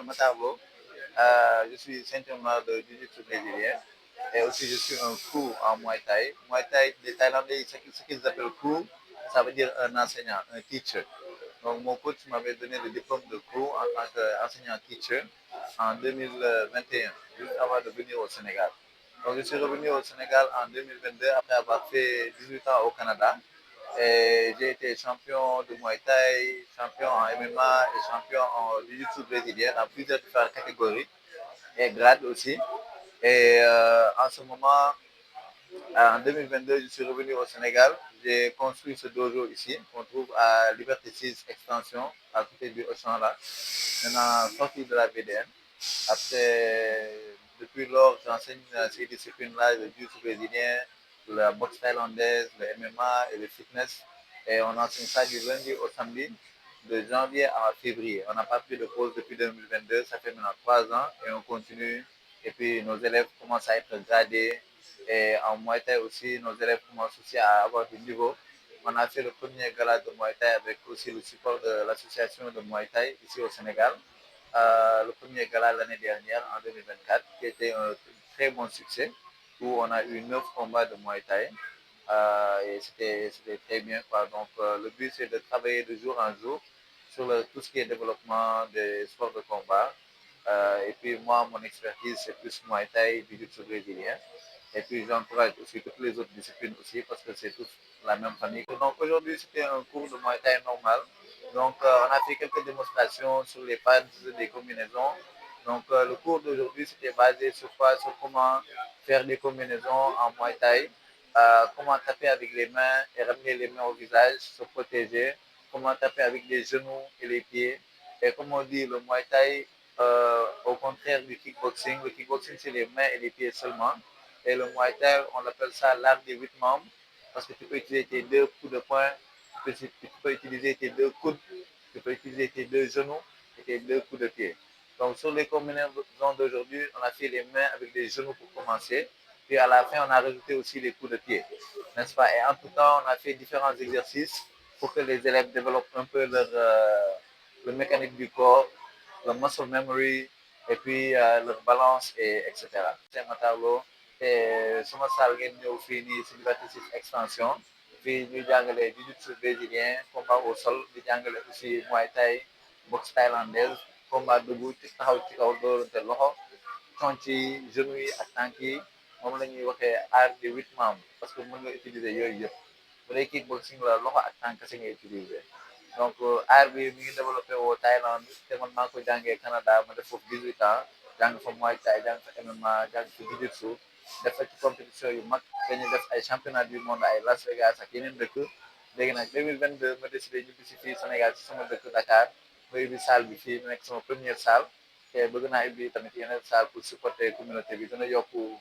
Matarlo. Je suis ceinture noire de Jiu-Jitsu brésilien et aussi je suis un crew en Muay Thai. Muay Thai, les Thaïlandais, ce qu'ils appellent crew, ça veut dire un enseignant, un teacher. Donc mon coach m'avait donné le diplôme de crew en tant qu'enseignant teacher en 2021, juste avant de venir au Sénégal. Donc je suis revenu au Sénégal en 2022 après avoir fait 18 ans au Canada. Et j'ai été champion de Muay Thai, champion en MMA et champion en Jiu-Jitsu brésilien dans plusieurs différentes catégories et grades aussi. Et en ce moment, en 2022, je suis revenu au Sénégal. J'ai construit ce dojo ici, qu'on trouve à Liberté 6 Extension, à côté du Auchan là. Maintenant, sorti de la BDN. Après, depuis lors, j'enseigne ces disciplines-là, le jiu-jitsu brésilien, la boxe thaïlandaise, le MMA et le fitness. Et on enseigne ça du lundi au samedi, de janvier à février. On n'a pas pris de pause depuis 2022, ça fait maintenant 3 ans et on continue. Et puis nos élèves commencent à être gradés. Et en Muay Thai aussi, nos élèves commencent aussi à avoir du niveau. On a fait le premier gala de Muay Thai avec aussi le support de l'association de Muay Thai ici au Sénégal. Le premier gala l'année dernière, en 2024, qui était un très bon succès, où on a eu 9 combats de Muay Thai. Et c'était très bien, quoi. Donc, le but, c'est de travailler de jour en jour sur tout ce qui est développement des sports de combat. Et puis, moi, mon expertise, c'est plus Muay Thai, jiu-jitsu brésilien. Et puis, j'encourage aussi toutes les autres disciplines aussi, parce que c'est tous la même famille. Donc, aujourd'hui, c'était un cours de Muay Thai normal. Donc, on a fait quelques démonstrations sur les pads des combinaisons. Donc, le cours d'aujourd'hui, c'était basé sur quoi? Sur comment faire des combinaisons en Muay Thai, comment taper avec les mains et ramener les mains au visage, se protéger, comment taper avec les genoux et les pieds. Et comme on dit, le Muay Thai, au contraire du kickboxing, le kickboxing, c'est les mains et les pieds seulement. Et le Muay Thai, on appelle ça l'art des 8 membres, parce que tu peux utiliser tes deux coups de poing, tu peux utiliser tes deux coudes, tu peux utiliser tes deux genoux et tes deux coups de pied. Donc sur les combinaisons d'aujourd'hui, on a fait les mains avec les genoux pour commencer. Puis à la fin, on a rajouté aussi les coups de pied, n'est-ce pas? Et en tout cas, on a fait différents exercices pour que les élèves développent un peu le mécanique du corps, le muscle memory, et puis leur balance, etc. C'est Matarlo. te suma saal ngeen ñëw fii nii si Liberté 6 extension fii ñuy jàngale jiu-jitsu brésilien combat au sol di jàngale aussi Muay Thai boxe thaïlandaise combat debout ci taxaw ci kaw dóorante loxo conc yi genoux yi ak tànk yi moom la ñuy waxee art de 8 membres parce que mën nga utiliser yooyu yëpp bu dee kickboxing la loxo ak tànk si nga utiliser donc art bi mi ngi développé au Thaïlande te man maa ko jàngee Canada ma def foofu 18 ans jàng fa Muay Thai jàng fa MMA jàng fa jiu-jitsu def fa ci compétition yu mag dañuy def ay championnat du monde ay Las Vegas ak yeneen dëkk léegi nag 2022 ma décidé ñibbi si fii Sénégal si sama dëkk Dakar ma ubbi salle bi fii mu nekk sama première salle te bëgg naa ubbi tamit yeneen salle pour supporter communauté bi gën a yokku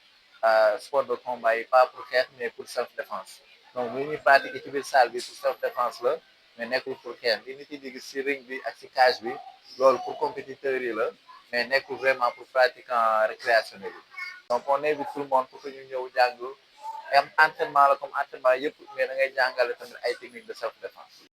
sport de combat yi pas pour xeex mais pour self défense donc li ñuy pratiquer ci biir salle bi pour self défense la mais nekkul pour xeex li nit yi di gis si ring bi ak si cage bi loolu pour compétiteurs yi la mais nekkul vraiment pour pratiquant récréationnel yi donc on invite tout le monde pour que ñu ñëw jàng am entraînement la comme entraînement yëpp mais da ngay jàngale tamit ay techniques de self défense